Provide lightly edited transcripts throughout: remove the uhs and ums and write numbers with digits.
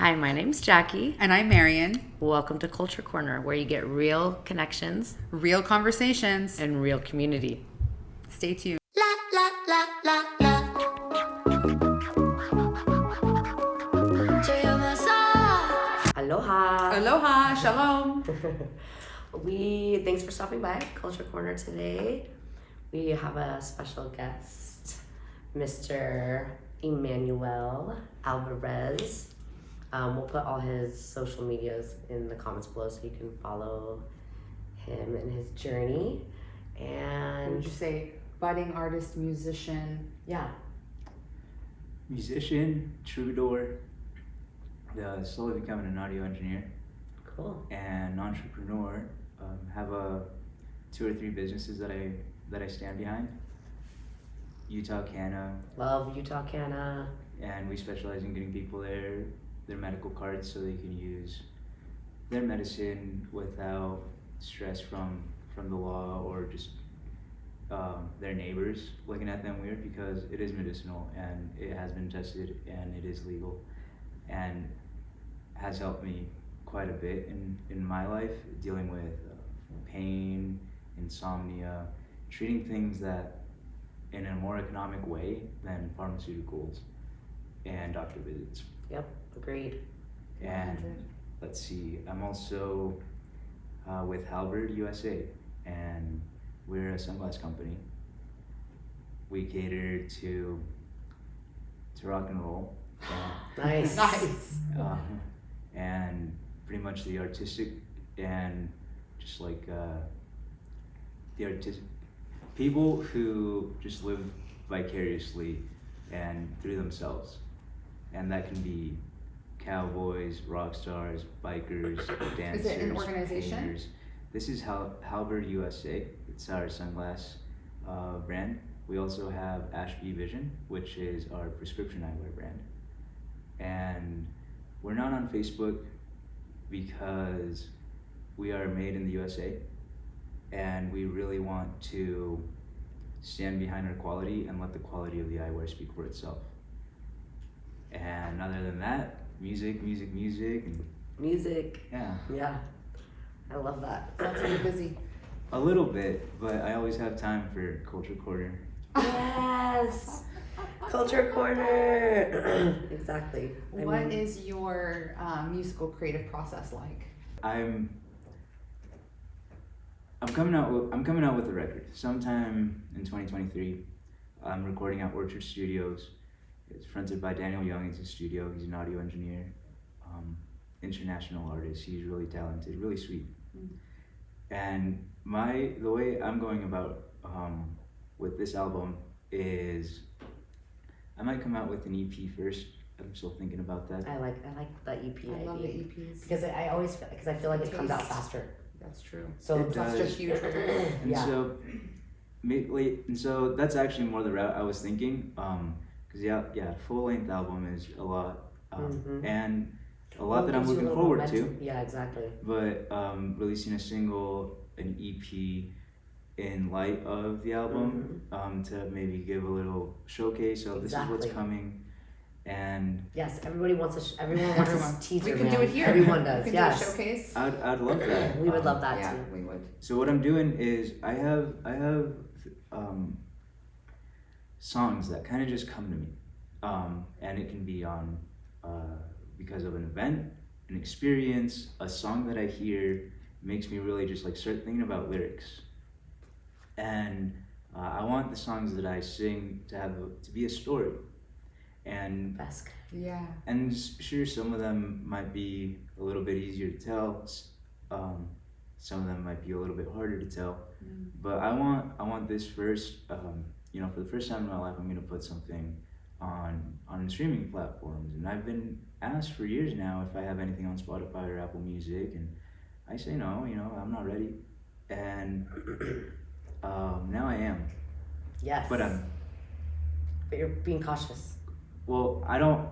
Hi, my name's Jackie. And I'm Marion. Welcome to Culture Corner, where you get real connections, Real conversations, and real community. Stay tuned. Aloha. Aloha, shalom. Thanks for stopping by Culture Corner today. We have a special guest, Mr. Emmanuel Alvarez. We'll put all his social medias in the comments below so you can follow him and his journey. And What would you say? Budding artist, musician. Yeah. Musician, troubadour, slowly becoming an audio engineer. Cool. And entrepreneur. Have 2 or 3 businesses that I stand behind. Utah Canna. Love Utah Canna. And we specialize in getting people their medical cards so they can use their medicine without stress from the law or just their neighbors looking at them weird, because it is medicinal and it has been tested and it is legal and has helped me quite a bit in my life, dealing with pain, insomnia, treating things that in a more economic way than pharmaceuticals and doctor visits. Yep, agreed. And 100. let's see, I'm also with Halberd USA, and we're a sunglass company. We cater to rock and roll. Nice. Nice. And pretty much the artistic and just like the artistic people who just live vicariously and through themselves, and that can be cowboys, rock stars, bikers, dancers. Is it an organization? Painters. This is Halberd USA. It's our sunglass brand. We also have Ashby Vision, which is our prescription eyewear brand. And we're not on Facebook because we are made in the USA, and we really want to stand behind our quality and let the quality of the eyewear speak for itself. And other than that, music. And Music. yeah. Yeah. I love that. Lots of you busy. A little bit, but I always have time for Culture Corner. Yes. Culture Corner. Exactly. What is your musical creative process like? I'm coming out with a record sometime in 2023. I'm recording at Orchard Studios. It's fronted by Daniel Young. It's a studio. He's an audio engineer, international artist. He's really talented, really sweet. And the way I'm going about with this album is I might come out with an EP first. I'm still thinking about that. I like the EP I love the idea. EPs. Because I feel like it comes out faster. That's true. So It That's does. just huge. And Yeah. so that's actually more the route I was thinking. Because full length album is a lot, and a lot that I'm Gives you a looking little forward momentum. to. Yeah, exactly. But releasing a single, an EP, in light of the album, to maybe give a little showcase of this is Exactly. what's coming, and Yes, everyone wants a teaser. We can man. do it here. Everyone does. We can Yes. do a showcase. I'd love that. We would love that Yeah, too. we would. So what I'm doing is I have songs that kind of just come to me, and it can be on because of an event, an experience, a song that I hear makes me really just like start thinking about lyrics, and I want the songs that I sing to be a story, and Best. Yeah. and sure, some of them might be a little bit easier to tell. Some of them might be a little bit harder to tell. But I want this first. For the first time in my life, I'm gonna put something on streaming platforms, and I've been asked for years now if I have anything on Spotify or Apple Music, and I say no. I'm not ready, and now I am. Yes. But But you're being cautious. well, I don't.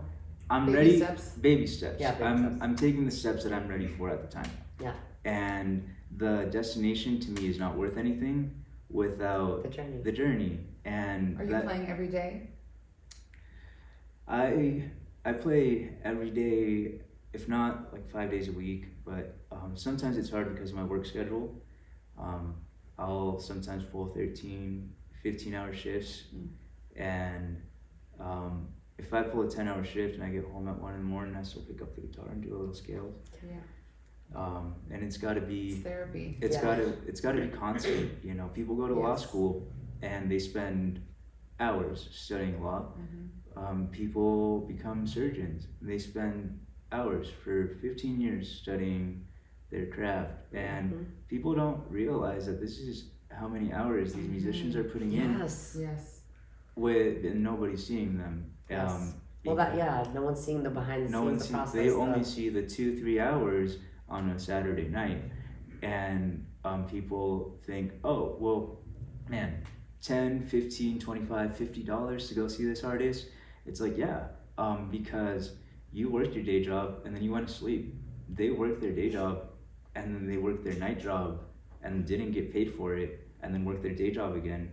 I'm Baby ready. steps. Baby steps. Yeah, baby steps. I'm taking the steps that I'm ready for at the time. Yeah. And the destination to me is not worth anything without The journey. And Are you playing every day? I play every day if not like 5 days a week, but sometimes it's hard because of my work schedule. I'll sometimes pull 13, 15-hour shifts, and if I pull a 10-hour shift and I get home at 1 in the morning, I still pick up the guitar and do a little scales. Yeah. And it's got to be It's therapy. it's Yeah. got to be constant. You know, people go to law Yes. school and they spend hours studying law. Mm-hmm. People become surgeons. They spend hours for 15 years studying their craft, and Mhm. people don't realize that this is how many hours these musicians are putting Yes. Yes. with, and nobody's seeing them. Yes. Well, that no one's seeing the behind the no scenes, one the sees. process. They only see the 2-3 hours on a Saturday night, and people think, oh well, man, 10, 15, 25, $50 to go see this artist. It's like, yeah, because you worked your day job and then you went to sleep. They worked their day job and then they worked their night job and didn't get paid for it, and then worked their day job again,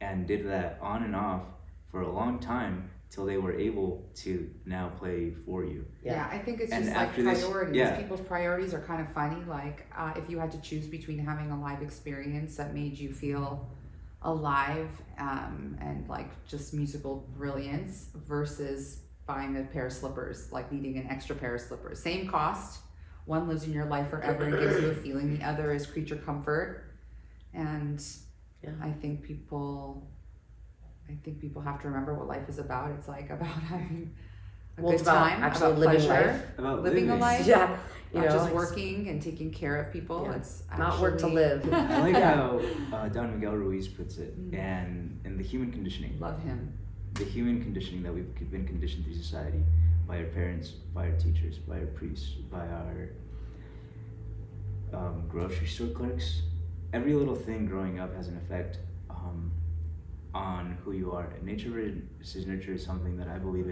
and did that on and off for a long time till they were able to now play for you. Yeah, I think it's And just like after this- priorities. yeah. People's priorities are kind of funny. Like if you had to choose between having a live experience that made you feel alive and like just musical brilliance versus buying a pair of slippers, like needing an extra pair of slippers. Same cost. One lives in your life forever and gives you a feeling. The other is creature comfort. And Yeah. I think people have to remember what life is about. It's like about having a Well, good it's about time, actually about living pleasure, life. About living a life. Yeah. You Not know, just it's working and taking care of people. Yeah. It's not work to actually- live. I like Yeah. how Don Miguel Ruiz puts it, Mm. and in the human conditioning, Love him. the human conditioning that we've been conditioned through society, by our parents, by our teachers, by our priests, by our grocery store clerks. Every little thing growing up has an effect on who you are. And nature versus nurture is something that I believe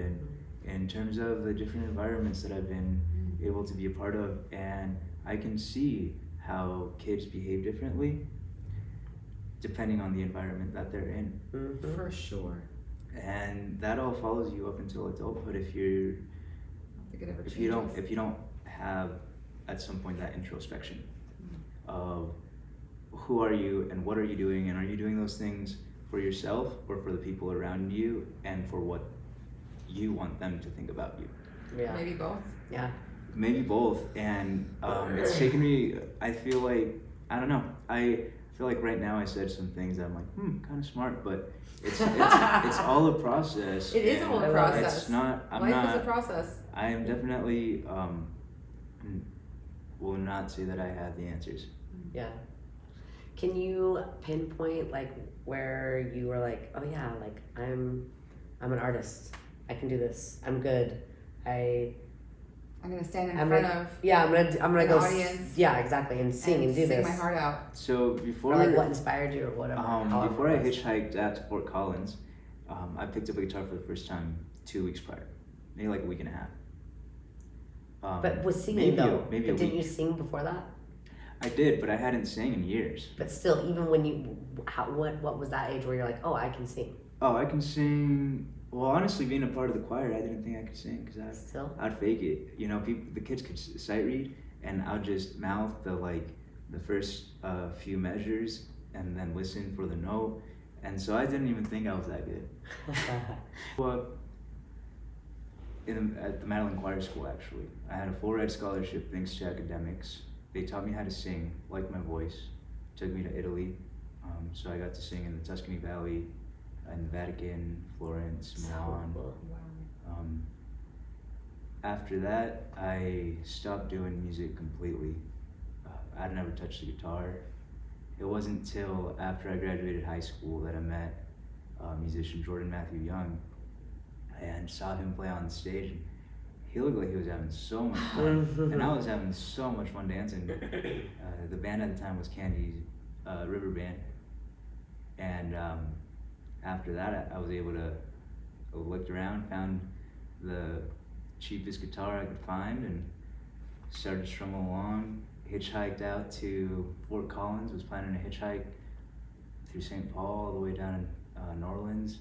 in terms of the different environments that I've been able to be a part of, and I can see how kids behave differently depending on the environment that they're in. Mhm. For sure. And that all follows you up until adulthood if you're I don't think it ever if changes. you don't have at some point that introspection of who are you and what are you doing, and are you doing those things for yourself or for the people around you and for what you want them to think about you. Yeah. Maybe both. Yeah. Maybe both. And it's taken me, I feel like, I don't know, I feel like right now I said some things that I'm like, kind of smart, but it's all a process. It is all a and process. It's not, I'm Life not, is a process. I am definitely, will not say that I have the answers. Yeah. Can you pinpoint like where you were like, oh yeah, like I'm an artist. I can do this. I'm good. I'm gonna stand in I'm front gonna- of I'm gonna an go. audience Yeah, exactly, and sing and do sing this. my heart out. So before, Or like what inspired you or whatever. however before I it was. hitchhiked out to Fort Collins, I picked up a guitar for the first time 2 weeks prior, maybe like a week and a half. But with singing maybe though, maybe but a didn't week. you sing before that? I did, but I hadn't sang in years. But still, even when you, what was that age where you're like, oh, I can sing? Oh, I can sing. Well, honestly, being a part of the choir, I didn't think I could sing because Still. I'd fake it. You know, the kids could sight read, and I'd just mouth the first few measures, and then listen for the note. And so I didn't even think I was that good. Well, at the Madeline Choir School, actually, I had a full ride scholarship thanks to academics. They taught me how to sing, liked my voice, took me to Italy, so I got to sing in the Tuscany Valley, in the Vatican, Florence, Milan. Cool. After that, I stopped doing music completely. I'd never touched the guitar. It wasn't until after I graduated high school that I met musician Jordan Matthew Young and saw him play on stage. And he looked like he was having so much fun, and I was having so much fun dancing. The band at the time was Candy's River Band, and after that, I was able to looked around, found the cheapest guitar I could find, and started strumming along. Hitchhiked out to Fort Collins. Was planning a hitchhike through St. Paul all the way down in New Orleans,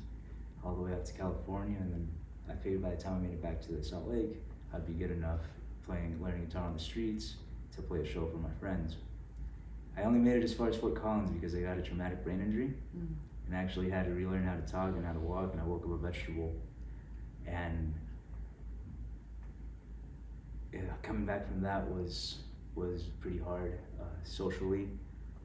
all the way out to California, and then I figured by the time I made it back to Salt Lake, I'd be good enough learning guitar on the streets to play a show for my friends. I only made it as far as Fort Collins because I got a traumatic brain injury and actually had to relearn how to talk and how to walk, and I woke up a vegetable. And yeah, coming back from that was pretty hard socially,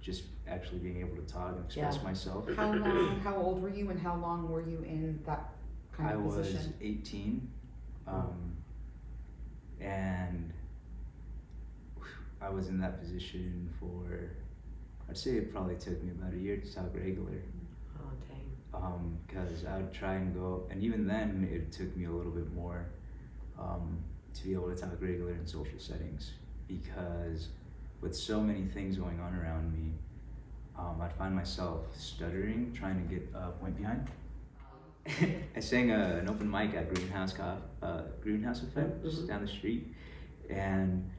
just actually being able to talk and express myself. How old were you, and how long were you in that kind of position? I was 18, and I was in that position for, I'd say it probably took me about a year to talk regular. Oh, dang. Because I would try and go, and even then it took me a little bit more to be able to talk regular in social settings, because with so many things going on around me, I'd find myself stuttering, trying to get a point behind. I sang an open mic at Greenhouse Effect, just down the street, and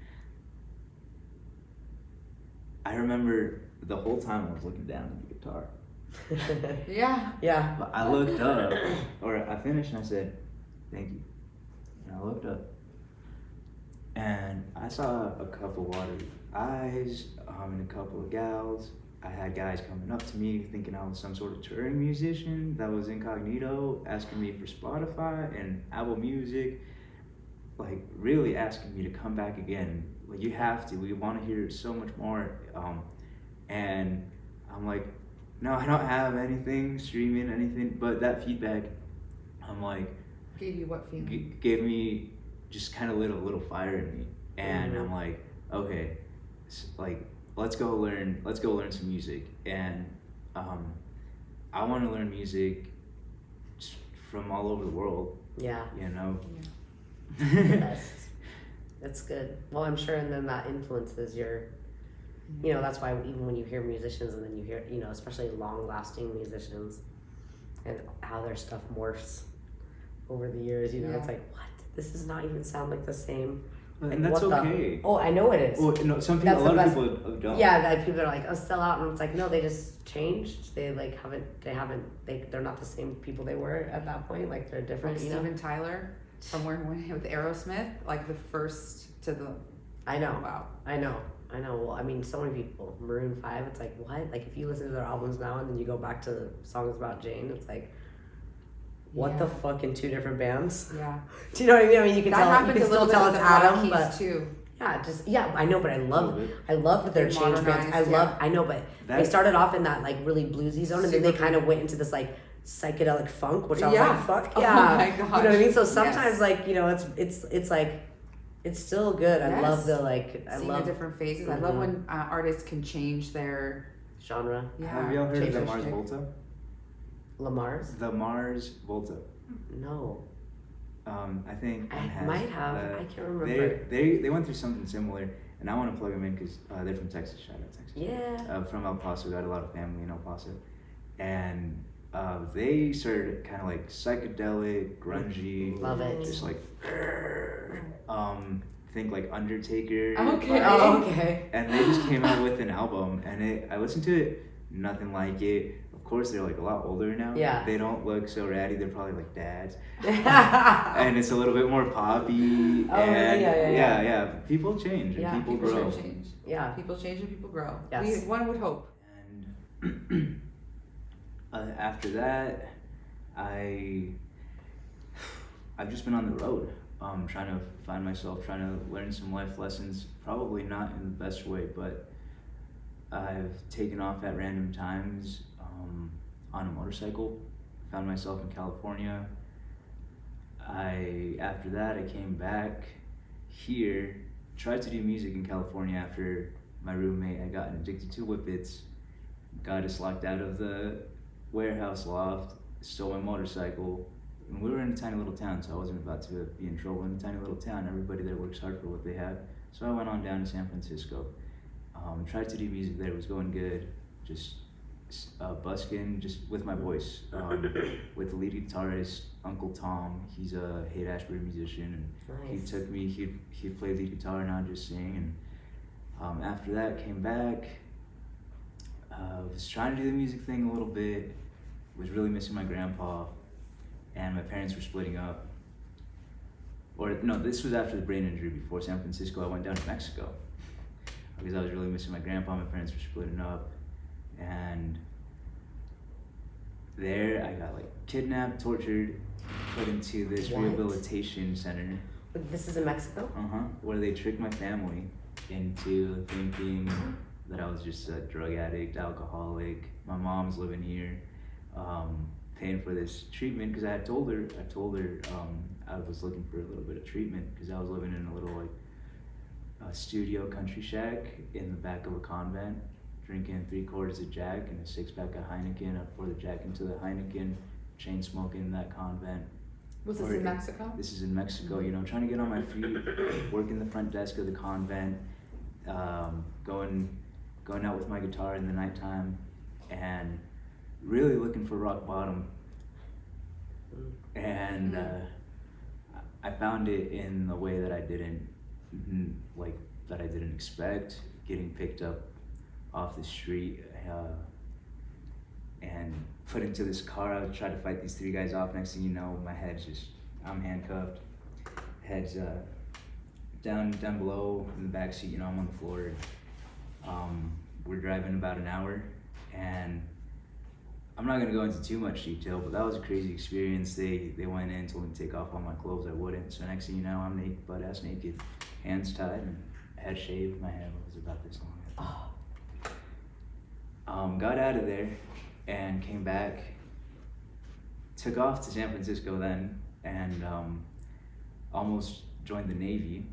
I remember the whole time I was looking down at the guitar. Yeah. But I looked up, or I finished and I said, "Thank you." And I looked up, and I saw a couple watery eyes, and a couple of gals. I had guys coming up to me thinking I was some sort of touring musician that was incognito, asking me for Spotify and Apple Music, like really asking me to come back again. Like, you have to, we want to hear so much more. And I'm like, no, I don't have anything streaming, anything, but that feedback, I'm like, Gave you what feeling? Gave me just kind of lit a little fire in me. And I'm like, okay, like, let's go learn some music. And I want to learn music from all over the world. Yeah. You know? Yeah. That's good. Well, I'm sure, and then that influences your, you know, that's why even when you hear musicians and then you hear, you know, especially long-lasting musicians and how their stuff morphs over the years, you know, it's like, what? This does not even sound like the same. Like, and that's okay. Oh, I know it is. Well, no, some people, a lot of people don't. Yeah, that people are like, oh, sell out, and it's like, no, they just changed. They like they're not the same people they were at that point. Like, they're different. Like you Steven know? Tyler from with Aerosmith, like the first to the. I know. Wow. I know. Well, I mean, so many people. Maroon 5, it's like, what? Like, if you listen to their albums now and then you go back to songs about Jane, it's like, what the fuck, in two different bands? Yeah. Do you know what I mean? I mean, you can That tell. You can still tell it's Adam, but too. yeah, I know, but I love that they're changed bands. I know, but they started off in that like really bluesy zone, and then they kind of went into this like psychedelic funk, which I was like, fuck yeah. Oh my gosh. You know what I mean? So sometimes like, you know, it's like, it's still good. I love the like, I love the different phases. I love when artists can change their genre. Yeah. Have y'all heard of the Mars Volta? Lamar's? The Mars Volta. No. I think I might have. I can't remember. They went through something similar, and I want to plug them in because they're from Texas. Shout out Texas. Yeah. From El Paso, got a lot of family in El Paso, and they started kind of like psychedelic, grungy. Love it. Just like, think like Undertaker. Okay. Oh, okay. And they just came out with an album, and I listened to it. Nothing like it. Of course, they're like a lot older now. Yeah. They don't look so ratty. They're probably like dads. And it's a little bit more poppy. Oh, and yeah. People change and people grow. Change. Yeah. People change and people grow. Yes. One would hope. And after that, I've just been on the road, trying to find myself, trying to learn some life lessons. Probably not in the best way, but I've taken off at random times on a motorcycle. Found myself in California. After that, I came back here, tried to do music in California after my roommate had gotten addicted to whippets, got us locked out of the warehouse loft, stole my motorcycle. And we were in a tiny little town, so I wasn't about to be in trouble. In a tiny little town, everybody there works hard for what they have. So I went on down to San Francisco. Tried to do music there, it was going good. Just busking, just with my voice. With the lead guitarist, Uncle Tom. He's a Haight-Ashbury musician, and Nice. he took me, he played lead guitar and I'd just sing. And after that, came back. Was trying to do the music thing a little bit. Was really missing my grandpa, and my parents were splitting up. or no, this was after the brain injury. Before San Francisco, I went down to Mexico because I was really missing my grandpa. My parents were splitting up, and there I got like kidnapped, tortured, put into this What? rehabilitation center. This is in Mexico? Where they tricked my family into thinking that I was just a drug addict, alcoholic. My mom's living here, paying for this treatment because I told her I was looking for a little bit of treatment because I was living in a little like studio country shack in the back of a convent, drinking 3 quarters of Jack and a 6-pack of Heineken. I poured the Jack into the Heineken, chain smoking in that convent. Was this in Mexico? This is in Mexico, you know, trying to get on my feet, working the front desk of the convent, going out with my guitar in the nighttime, and really looking for rock bottom. And I found it in the way that I didn't expect, getting picked up off the street and put into this car. I tried to fight these 3 guys off. Next thing you know, my head's I'm handcuffed. Head's down below in the back seat. You know, I'm on the floor. We're driving about an hour, and I'm not gonna go into too much detail, but that was a crazy experience. They went in, told me to take off all my clothes. I wouldn't. So next thing you know, I'm naked, butt ass naked, hands tied, and head shaved. My hair was about this long. Got out of there and came back. Took off to San Francisco then, and almost joined the Navy.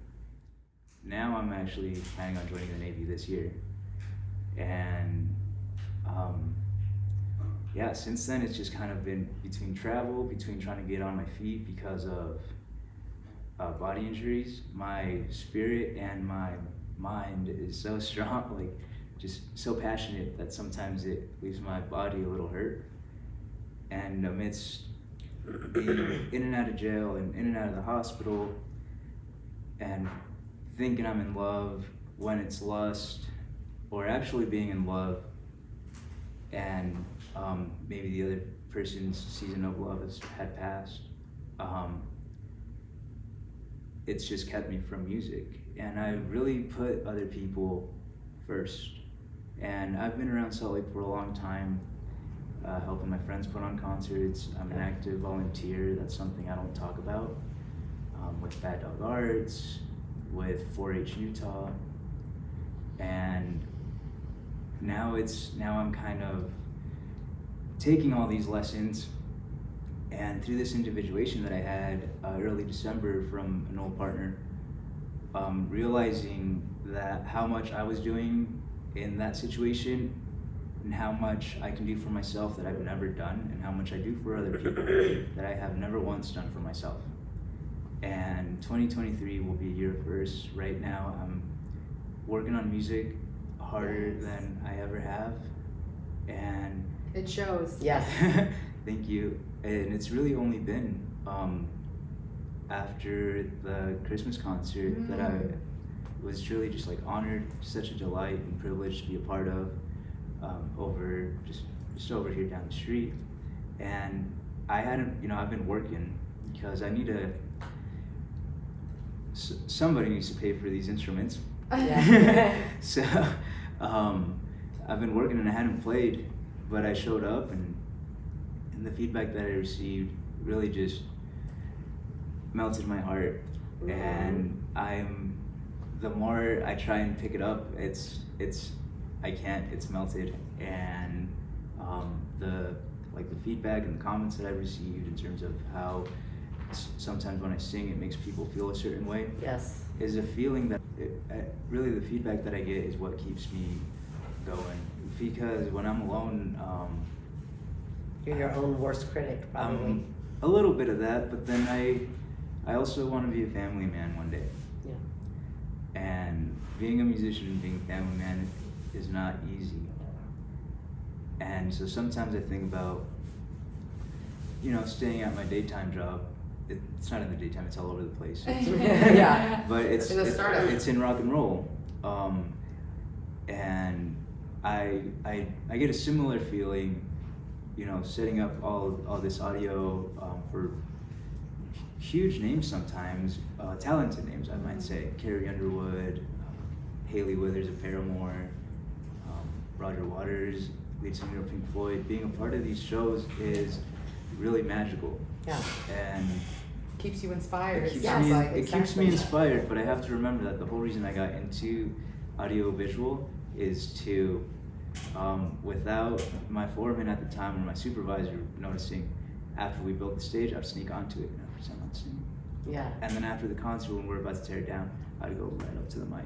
Now I'm actually planning on joining the Navy this year, and yeah, since then it's just kind of been between travel, between trying to get on my feet because of body injuries. My spirit and my mind is so strong, like just so passionate that sometimes it leaves my body a little hurt. And amidst being in and out of jail and in and out of the hospital and thinking I'm in love when it's lust, or actually being in love and maybe the other person's season of love had passed, it's just kept me from music. And I really put other people first. And I've been around Salt Lake for a long time, helping my friends put on concerts. I'm an active volunteer. That's something I don't talk about. With Bad Dog Arts, with 4-H Utah, and now I'm kind of taking all these lessons, and through this individuation that I had early December from an old partner, realizing that how much I was doing in that situation and how much I can do for myself that I've never done, and how much I do for other people that I have never once done for myself. And 2023 will be a year of firsts. Right now I'm working on music harder than I ever have, and It shows. Yes. thank you. And it's really only been after the Christmas concert that I was truly just like honored, such a delight and privilege to be a part of, over just over here down the street. And I've been working because I need somebody needs to pay for these instruments. Yeah. So I've been working and I hadn't played, but I showed up, and the feedback that I received really just melted my heart. And the more I try and pick it up, I can't, it's melted. And the feedback and the comments that I've received in terms of how sometimes when I sing it makes people feel a certain way, Yes. is a feeling that really the feedback that I get is what keeps me going. Because when I'm alone, You're your own worst critic, probably. a little bit of that, but then I also want to be a family man one day. Yeah. And being a musician and being a family man is not easy. And so sometimes I think about, staying at my daytime job. It's not in the daytime, it's all over the place. Yeah. But it's In the startup. it's in rock and roll. And I get a similar feeling, setting up all this audio for huge names sometimes, talented names I might say. Carrie Underwood, Hayley Withers of Paramore, Roger Waters, lead singer of Pink Floyd. Being a part of these shows is really magical. Yeah. And Keeps you inspired. it keeps, Yes, me, like, it keeps me inspired, but I have to remember that the whole reason I got into audio visual is to, without my foreman at the time or my supervisor noticing, after we built the stage, I'd sneak onto it and I'd pretend I'm singing. Yeah. And then after the concert, when we're about to tear it down, I'd go right up to the mic.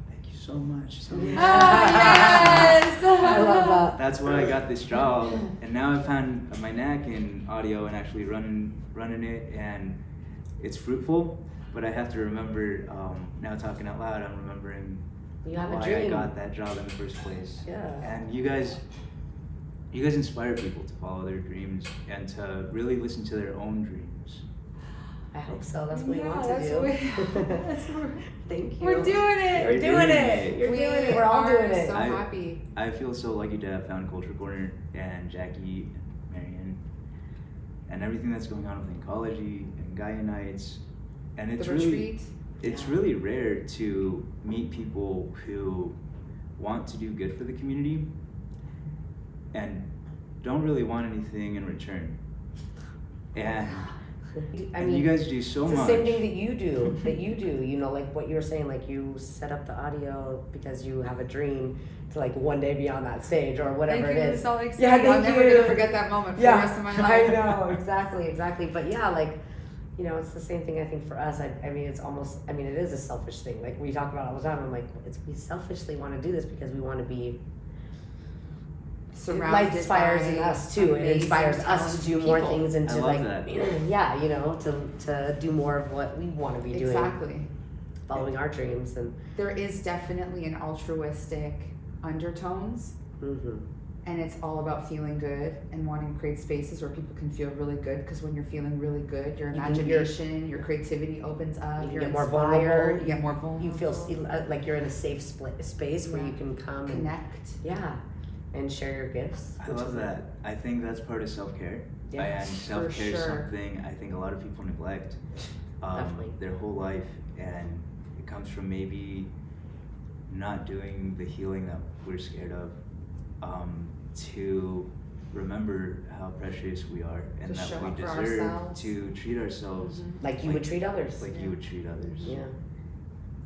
Thank you so much. So much. Yes! I love that. That's why I got this job, and now I've found my knack in audio and actually running it, and it's fruitful. But I have to remember, now talking out loud, I'm remembering You have a why dream. I got that job in the first place. Yeah. And you guys inspire people to follow their dreams and to really listen to their own dreams. I hope so. That's what we want to that's do. what Thank you. we're doing it. We're doing it. You're We doing it. We're all are doing it. so happy. I feel so lucky to have found Culture Corner and Jackie and Marion and everything that's going on with Ecology and Gaia Nights. And it's The really retreat. it's really rare to meet people who want to do good for the community and don't really want anything in return. And I and mean, you guys do so it's the much. same thing that you do. You know, like what you were saying, like you set up the audio because you have a dream to like one day be on that stage or whatever Thank it you, is. Salt Lake City. Yeah, I'm thank never you. gonna forget that moment for the rest of my life. I know, exactly. But yeah, like, you know, it's the same thing I think for us. I mean, it's almost, I mean, it is a selfish thing. Like we talk about it all the time. I'm like, we selfishly want to do this because we want to be, Surrounded it inspires by in us too. It amazing, inspires us to do talented more people. things and I to love like, that. yeah, you know, to do more of what we want to be doing, Exactly. following our dreams and. There is definitely an altruistic undertones, Mm-hmm. and it's all about feeling good and wanting to create spaces where people can feel really good. Because when you're feeling really good, your You can- imagination, your creativity opens up. You You're get more inspired, vulnerable. You get more vulnerable. You feel like you're in a safe space where Yeah. you can come connect. and share your gifts. I which love is that. I think that's part of self-care. Yeah, And self-care is sure. something I think a lot of people neglect Definitely. their whole life, and it comes from maybe not doing the healing that we're scared of, to remember how precious we are and To that show we up for deserve ourselves. to treat ourselves Like you would treat others. like you would treat others. Yeah.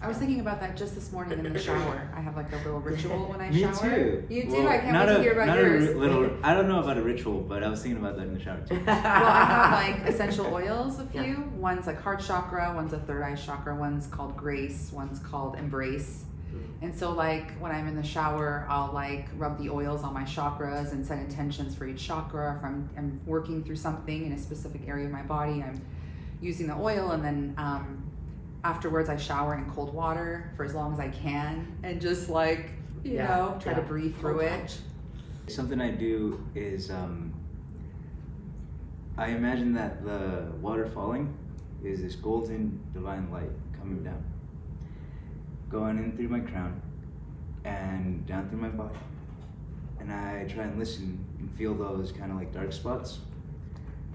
I was thinking about that just this morning in the shower. I have like a little ritual when I Me shower. too. You do? Well, I can't not wait to a- hear about not yours. A little. I don't know about a ritual, but I was thinking about that in the shower too. Well, I have like essential oils, a few. Yeah. One's like heart chakra, one's a third eye chakra, one's called grace, one's called embrace. And so like when I'm in the shower, I'll like rub the oils on my chakras and set intentions for each chakra. If I'm working through something in a specific area of my body, I'm using the oil, and then afterwards I shower in cold water for as long as I can, and just like, you Yeah, know, try to yeah. breathe through Cold it. plunge. Something I do is I imagine that the water falling is this golden divine light coming down, going in through my crown and down through my body. And I try and listen and feel those kind of like dark spots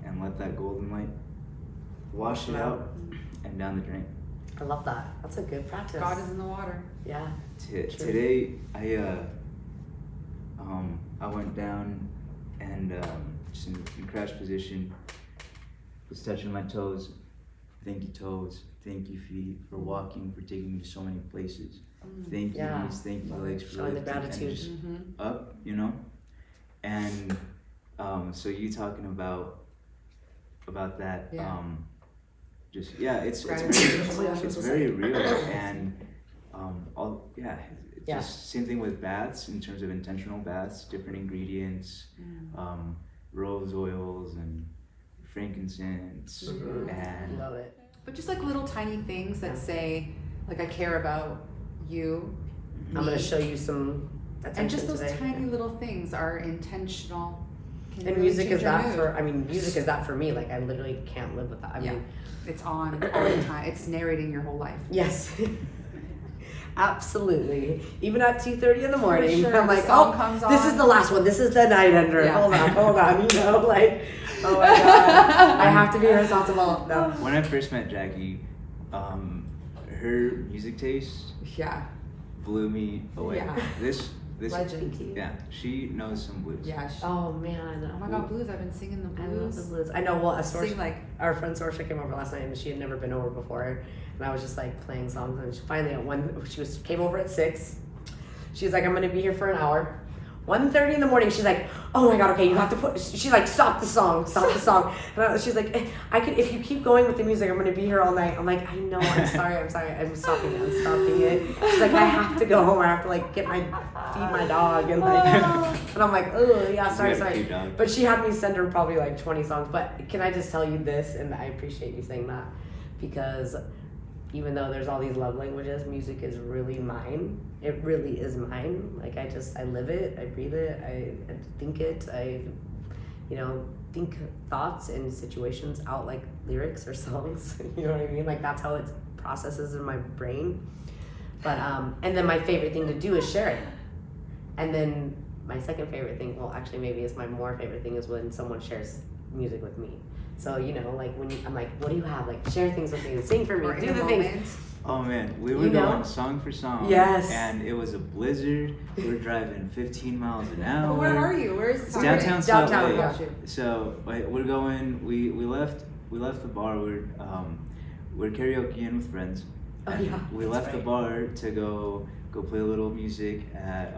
and let that golden light wash it out and down the drain. I love that. That's a good practice. God is in the water. Yeah. Today I went down and just in crash position, was touching my toes. Thank you, toes. Thank you, feet, for walking, for taking me to so many places. Thank you, Yeah. knees. Thank you, legs, for Showing the lifting and gratitude. just Mm-hmm. up, you know. And so you talking about that? Yeah. It's Gratitude. it's very real, and Yeah. just same thing with baths in terms of intentional baths, different ingredients, rose oils and frankincense, Mhm. and Love it. But just like little tiny things that say, like, I care about you. I'm gonna me. show you some attention And just those today. tiny little things are intentional. Can And really music change is your that mood. for, I mean, music is that for me. Like, I literally can't live without. I Yeah. mean, It's on all the time. It's narrating your whole life. yes. Absolutely. Even at 2:30 in the morning, sure. I'm The like, song oh, comes this on. is the last one. This is the night ender. Yeah. Hold on. You know, like, oh my god, I have to be responsible. No. When I first met Jackie, her music taste Yeah. blew me away. Yeah. This Legend. yeah, she knows some blues. Yeah. Oh man. Oh my god, blues! I've been singing the I blues. love the blues. I know. Well, Sing like our friend Sorsha came over last night, and she had never been over before, and I was just like playing songs, and she finally came over at 6. She's like, I'm gonna be here for an hour. 1:30 in the morning, she's like, oh my god, okay, you have to put. She's like, stop the song. And she's like, I could, if you keep going with the music, I'm gonna be here all night. I'm like, I know, I'm sorry, I'm stopping it. She's like, I have to go home. I have to like feed my dog, and like, and I'm like, oh yeah, sorry. But she had me send her probably like 20 songs. But can I just tell you this, and I appreciate you saying that, because even though there's all these love languages, music is really mine. It really is mine. Like I live it, I breathe it, I think it, think thoughts and situations out like lyrics or songs. You know what I mean? Like that's how it processes in my brain. But and then my favorite thing to do is share it. And then my second favorite thing, well actually maybe it's my more favorite thing, is when someone shares music with me. So, like I'm like, what do you have? Like, share things with me, sing for me, or do in the moment. things. Oh man, we were going song for song. Yes. And it was a blizzard. We were driving 15 miles an hour. Well, where are you? Where is It's this? downtown Salt Downtown, Lake. yeah. So we're going. We left the bar. We're karaokeing with friends. Oh, And yeah, we that's left the right. bar to go play a little music at.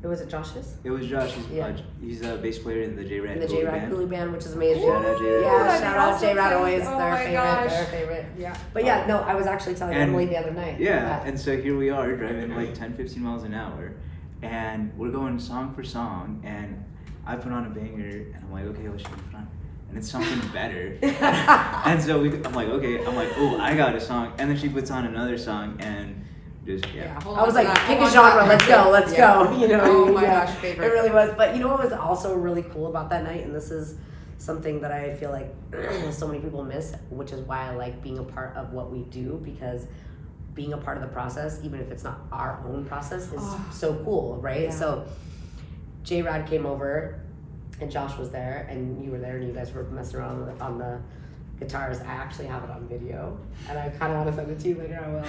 Was it Josh's? It was Josh. Yeah. He's a bass player in the J-Rad In the Cooley J-Rad band. Cooley Band, which is amazing. Shout out J-Rad. Yeah, Ooh, shout out also J-Rad, plays- always oh their my favorite. gosh. Their favorite. Yeah. But yeah, no, I was actually telling And- Emily the other night. Yeah, that- and so here we are driving like 10, 15 miles an hour, and we're going song for song, and I put on a banger, and I'm like, okay, what should we put on? And it's something better. And so I'm like, oh, I got a song, and then she puts on another song, and just, Hold I was on like, to that. pick Hold a on to genre, that. let's Yeah. go. You know, Oh my yeah. gosh, favorite. It really was. But you know what was also really cool about that night, and this is something that I feel like so many people miss, which is why I like being a part of what we do, because being a part of the process, even if it's not our own process, is so cool, right? Yeah. So J-Rad came over, and Josh was there, and you were there, and you guys were messing around on the guitars. I actually have it on video, and I kind of want to send it to you later. I will,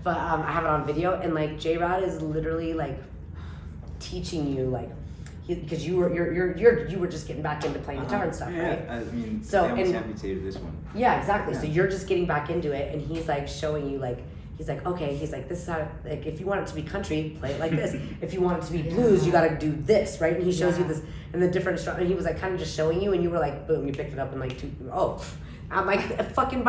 but I have it on video, and like J-Rad is literally like teaching you, like, because you were just getting back into playing guitar and stuff, right? I mean, So, I almost and- amputated this one. Yeah, exactly. So Yeah. you're just getting back into it, and he's like showing you, like, he's like, okay, he's like, this is how, like, if you want it to be country, play it like this. If you want it to be blues, you got to do this, right? And he shows you this, and the different and he was like kind of just showing you, and you were like, boom, you picked it up in like I'm like, fucking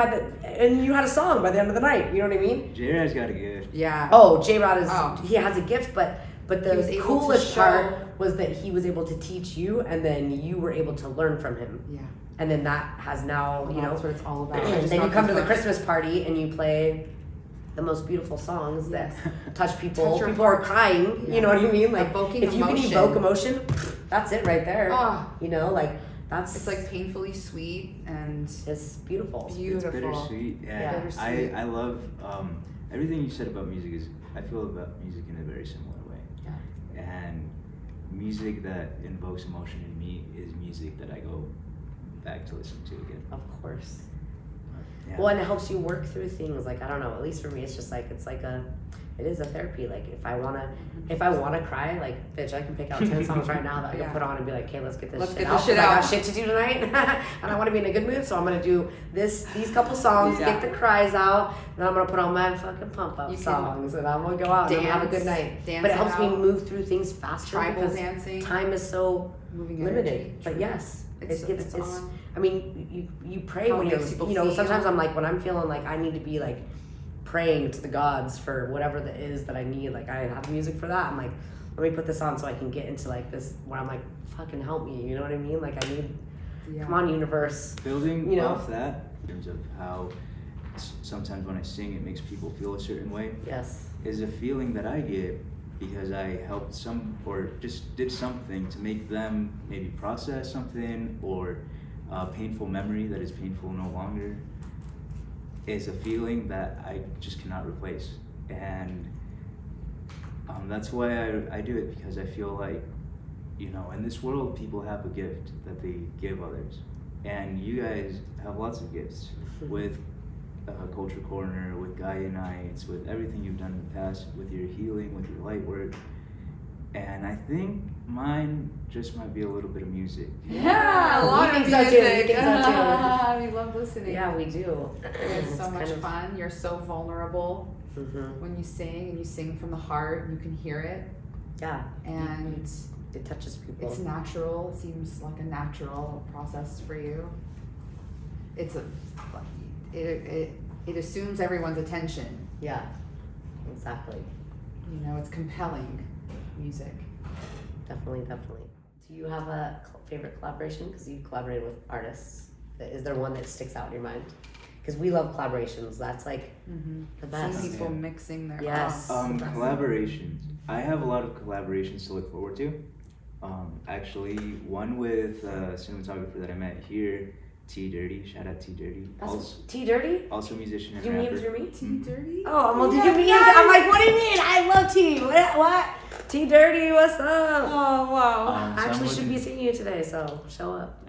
and you had a song by the end of the night. You know what I mean? J-Rad's got a gift. Yeah. Oh, J-Rod he has a gift, but He was the able to coolest show- part was that he was able to teach you, and then you were able to learn from him. Yeah. And then that has now, you know, That's what it's all about. I and just then you got come to the goosebumps. Christmas party and you play the most beautiful songs that touch people. Touch your People are heart. crying. Yeah. You know what I mean? Like, Evoking if you can emotion. evoke emotion, that's it right there. Oh, You know, like that's it's like painfully sweet and it's beautiful. beautiful. It's bittersweet. Yeah. Bittersweet. I love everything you said about music. I feel about music in a very similar way. Yeah. And music that invokes emotion in me is music that I go back to listen to again. Of course. Yeah. Well, and it helps you work through things. Like, I don't know, at least for me, it's just like, it is a therapy. Like, if I wanna cry, like, bitch, I can pick out 10 songs right now that I can Yeah. put on and be like, okay, let's get this shit Get out. this shit 'cause I out. got shit to do tonight, and I want to be in a good mood, so I'm gonna do these couple songs, Yeah. get the cries out, then I'm gonna put on my fucking pump up You can songs, and I'm gonna go out and I'm gonna have a good dance- night. dance But it it helps me out. move through things faster Tribal because dancing. time is so Moving limited. energy. But yes, It's on. I mean, you pray How it when you're, makes people you know, feel. sometimes I'm like, when I'm feeling like I need to be like praying to the gods for whatever that is that I need, like I have music for that. I'm like, let me put this on so I can get into like this, where I'm like, fucking help me, you know what I mean? Like I need, Yeah. come on universe. Building You know? off that, in terms of how sometimes when I sing it makes people feel a certain way, Yes. is a feeling that I get because I helped some or just did something to make them maybe process something, or a painful memory that is painful no longer, is a feeling that I just cannot replace. and that's why I do it, because I feel like, you know, in this world, people have a gift that they give others, and you guys have lots of gifts with Culture Corner, with Gaia Nights, with everything you've done in the past, with your healing, with your light work. And I think mine just might be a little bit of music. Yeah, a we lot of think music. so too. We think so We love listening. Yeah, we do. It's so much fun. You're so vulnerable Mm-hmm. when you sing, and you sing from the heart. You can hear it, Yeah, and it touches people. it's natural. It seems like a natural process for you. It's it assumes everyone's attention. Yeah, exactly. You know, it's compelling music. Definitely. Do you have a favorite collaboration? Because you've collaborated with artists. Is there one that sticks out in your mind? Because we love collaborations. That's like the best. Seeing people mixing their Yes. Collaborations. I have a lot of collaborations to look forward to. Actually, one with a cinematographer that I met here, T Dirty. Shout out T Dirty. That's T Dirty? Also musician and Do you rapper. mean through me? T Dirty. Oh, well, did Yeah, you mean? yes. I'm like, what do you mean? I love T. What? T Dirty, what's up? Oh wow. So I I'm actually should looking- be seeing you today, so show up.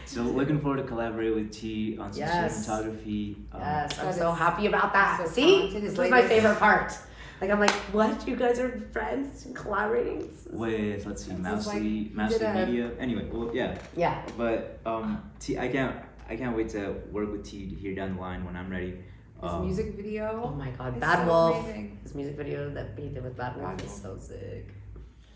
So looking forward to collaborate with T on some Yes. cinematography. Yes, I'm That so is happy about that. so See, talented. this His was my latest- favorite part. Like, I'm like, what? You guys are friends and collaborating? With let's see, This is Mousely, like- he did a- Media. Anyway, well, yeah. Yeah. But T, I can't wait to work with T here down the line when I'm ready. His music video. Oh my God, is Bad so Wolf. amazing. His music video that he did with Bad Wolf Bad is Wolf. so sick.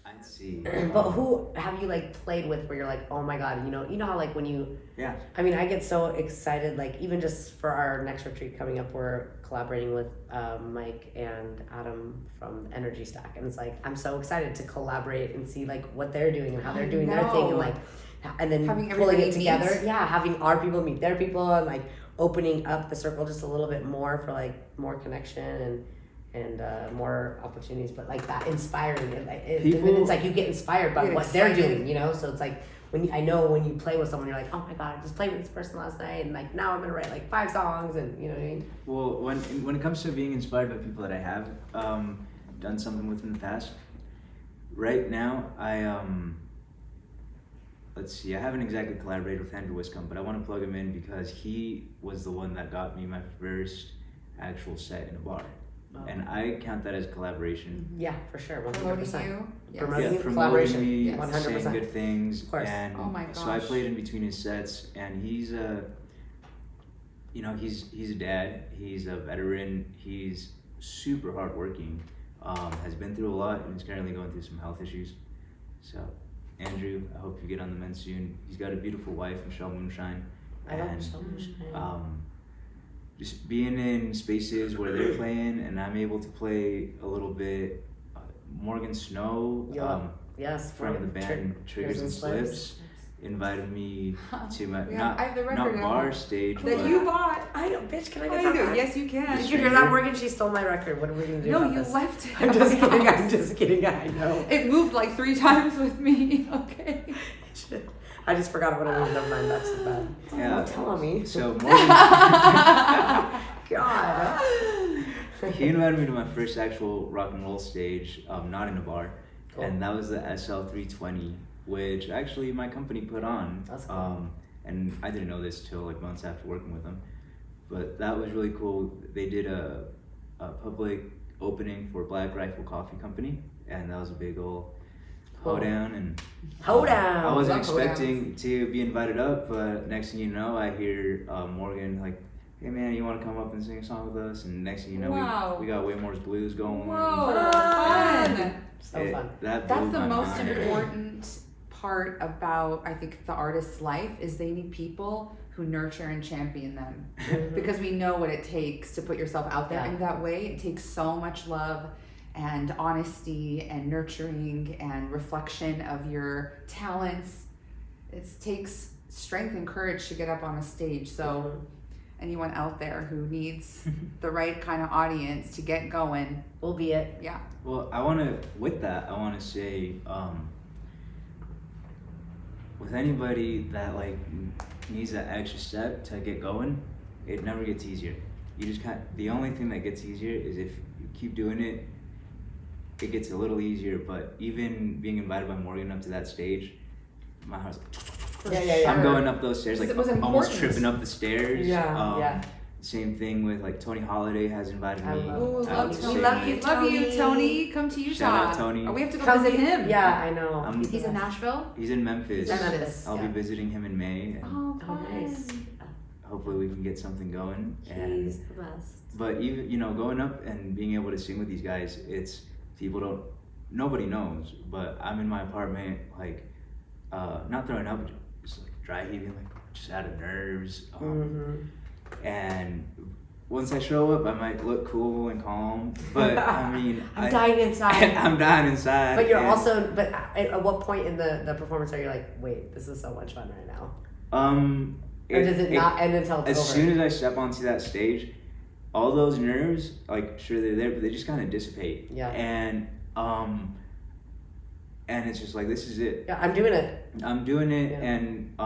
I'd see. But who have you like played with where you're like, oh my God, you know how like when you, Yeah. I mean, I get so excited, like even just for our next retreat coming up, we're collaborating with Mike and Adam from Energy Stack, and it's like I'm so excited to collaborate and see like what they're doing and how they're I doing their thing, and know. like, and then Having pulling it everybody together. meet. Yeah, having our people meet their people, and like opening up the circle just a little bit more for like more connection and more opportunities, but like that inspiring. And then it's like you get inspired by Get what they're excited. doing, you know. So it's like I know when you play with someone, you're like, oh my God, I just played with this person last night, and like now I'm gonna write like 5 songs, and you know what I mean. Well, when it comes to being inspired by people that I have done something with in the past, right now let's see, I haven't exactly collaborated with Andrew Wiscombe, but I want to plug him in because he was the one that got me my first actual set in a bar. Oh. And I count that as collaboration. Yeah, for sure, 100%. Promoting you. Yes. Promoting you. Promoting Collaboration. me, Yes. 100%. saying good things, Of course. and Oh my so I gosh. played in between his sets, and he's a dad, he's a veteran, he's super hardworking, has been through a lot, and is currently going through some health issues. So, Andrew, I hope you get on the mend soon. He's got a beautiful wife, Michelle Moonshine, I love and so much. just being in spaces where they're playing and I'm able to play a little bit. Morgan Snow Yeah. Yes, from the band Triggers and Slips invited me to my I have the record not bar now. stage, That but you bought. I know, bitch. Can I I get that do. back? Yes, you can. Did you hear that, Morgan? She stole my record. What are we gonna do No, about you this? left it. I'm just at my kidding. I'm house. just kidding. I know. It moved like 3 times with me. Okay. Shit. I just forgot what it was. Never mind. That's so bad. Yeah. Don't tell on me. so Morgan, God. he invited me to my first actual rock and roll stage, not in a bar, Cool. and that was the SL320, which actually my company put on. That's cool. And I didn't know this till like months after working with them, but that was really cool. They did a public opening for Black Rifle Coffee Company, and that was a big old Cool. hoedown. And Hoedown. I wasn't Love hoedowns. expecting to be invited up, but next thing you know, I hear Morgan like, "Hey man, you want to come up and sing a song with us?" And next thing you know, Wow. we got Waymore's Blues going. Whoa, Fun. fun. So It- fun. That That's blew the my most mind. important part about, I think, the artist's life is they need people who nurture and champion them. Because we know what it takes to put yourself out there Yeah. in that way. It takes so much love and honesty and nurturing and reflection of your talents. It takes strength and courage to get up on a stage. So anyone out there who needs the right kind of audience to get going, We'll be it. yeah. Well, I want to say, with anybody that like needs that extra step to get going, it never gets easier. you just the only thing that gets easier is if you keep doing it. It gets a little easier, but even being invited by Morgan up to that stage, my heart's I'm going up those stairs, like It was almost important. tripping up the stairs. Yeah. Same thing with like Tony Holiday has invited I me. love Ooh, out love to Tony. sing. Love you, Love you, Tony. Tony. Come to Utah. Shout out, Tony. Oh, we have to go Come visit see- him. Yeah, I know. I'm- He's in Nashville. He's in Memphis. He's in Memphis. I'll yeah. be visiting him in May. And Oh, Oh, fun. nice. hopefully we can get something going. And He's the best. but even going up and being able to sing with these guys, it's nobody knows. But I'm in my apartment, like not throwing up, just like dry heaving, like just out of nerves. And once I show up, I might look cool and calm, but I mean, I'm dying inside. I'm dying inside. But you're and, also, but at what point in the performance are you like, wait, this is so much fun right now? Or does it not end until it's as over? soon as I step onto that stage, all those nerves, like sure they're there, but they just kind of dissipate. Yeah. And it's just like, this is it. Yeah, I'm doing it. I'm doing it, Yeah. and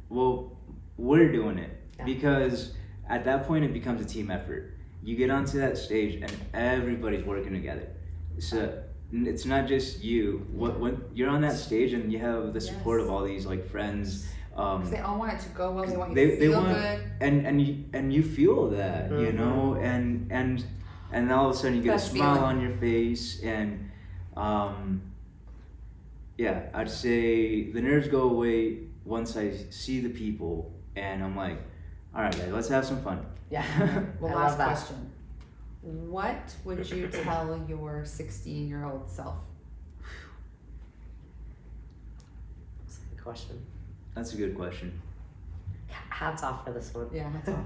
well, we're doing it Yeah. because at that point it becomes a team effort. You get onto that stage and everybody's working together. So it's not just you. When you're on that stage and you have the support Yes. of all these like friends. Because they all want it to go well. They want you They to feel want, good. and you feel that, you know, and then all of a sudden you get Best a smile feeling. on your face, and yeah, I'd say the nerves go away once I see the people, and I'm like, all right, guys, let's have some fun. Yeah. Well, I last love that. question. What would you tell your 16-year-old self? That's a good question. That's a good question. Hats off for this one. Yeah, that's all.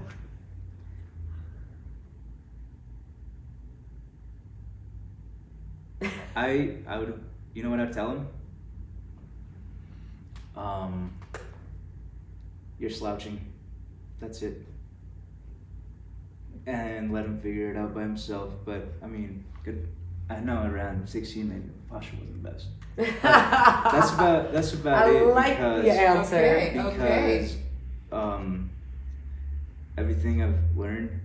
I would, you know what I'd tell him? You're slouching. That's it. And let him figure it out by himself. But I mean, good. I know around 16, maybe posture wasn't the best. That's about I it. like because, the answer. Okay. Because everything I've learned,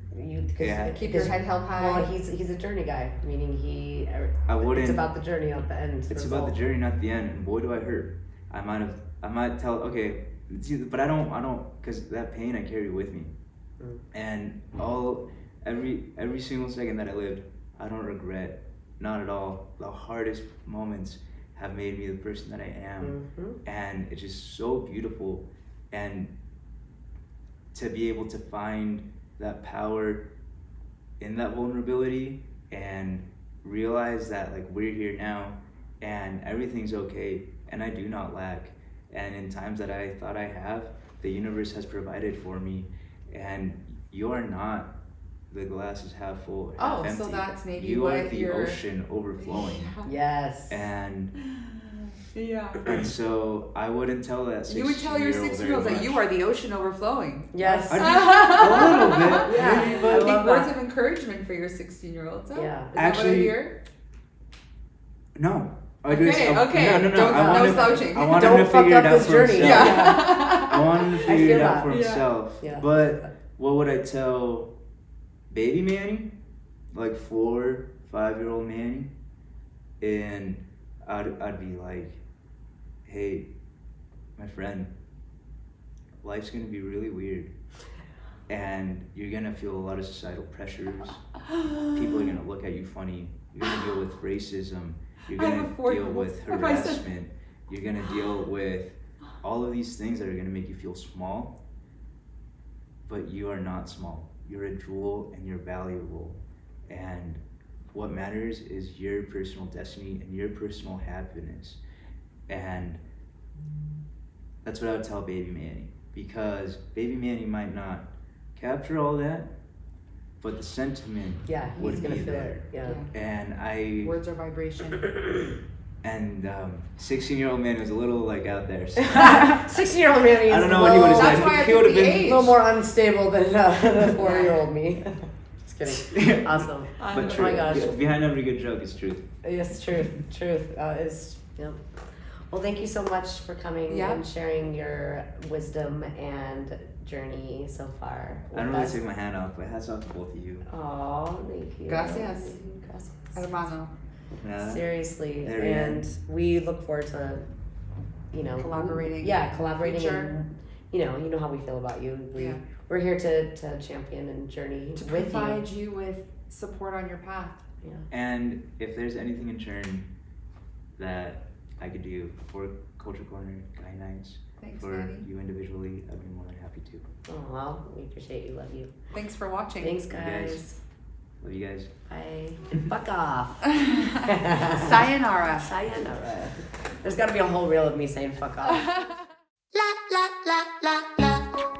Yeah. Keep your head held high. Well, he's a journey guy, meaning I wouldn't. it's about the journey, not the end. It's about the journey, not the end. And boy, do I hurt. I might tell. Okay, but I don't, because that pain I carry with me, and every single second that I lived, I don't regret, not at all. The hardest moments have made me the person that I am, and it's just so beautiful, and to be able to find that power in that vulnerability and realize that like we're here now and everything's okay and I do not lack, and in times that I thought I have, the universe has provided for me, and you are not the glass is half full or half empty. So that's maybe you are what the you're... ocean overflowing. Yes. And Yeah. so I wouldn't tell that 16-year-old You would tell your 16-year-olds that you are the ocean overflowing. Yes. a little bit, Yeah. maybe, I but love Words that. of encouragement for your 16-year-old self. Yeah. Is that what I Actually- hear? no. Okay. No. Don't- no slouching. I want Don't him to fuck figure up it out this for journey. himself. Yeah. I want him to I figure feel it out that. for Yeah. himself. Yeah. But what would I tell baby Manny, like 4-5-year-old Manny? And I'd be like, hey, my friend, life's gonna be really weird, and you're gonna feel a lot of societal pressures. People are gonna look at you funny. You're gonna deal with racism. You're I have gonna a 4-year-old. deal with If I said- harassment. You're gonna deal with all of these things that are gonna make you feel small. But you are not small. You're a jewel and you're valuable. And what matters is your personal destiny and your personal happiness. And that's what I would tell baby Manny, because baby Manny might not capture all that, but the sentiment Yeah, he's would gonna be feel there. it. Yeah. And Words are vibration. and 16-year-old man was a little like out there. So 16-year-old Manny is I don't know what he would have That's said. why I He would have think the been age. a little more unstable than the 4-year-old me. Just kidding. Awesome. But Oh true. my gosh. Behind every good joke is truth. Yes, truth. Is yeah. Well, thank you so much for coming Yeah. and sharing your wisdom and journey so far. I don't really take my hand off, but hats off to both of you. Oh, thank you. Gracias. Gracias. Hermano. Yeah. Seriously, There we and are. we look forward to, Collaborating. collaborating, Future. and you know how we feel about you. Yeah. We're here to champion and journey To with provide you with support on your path. you. Yeah. And if there's anything in turn that I could do for Culture Corner, Guy Nights, Thanks, for Danny. you individually, I'd be more than happy to. Oh well, we appreciate you. Love you. Thanks for watching. Thanks, You guys. guys. Love you guys. Bye. And fuck off. Sayonara. Sayonara. There's got to be a whole reel of me saying fuck off. La la la la la.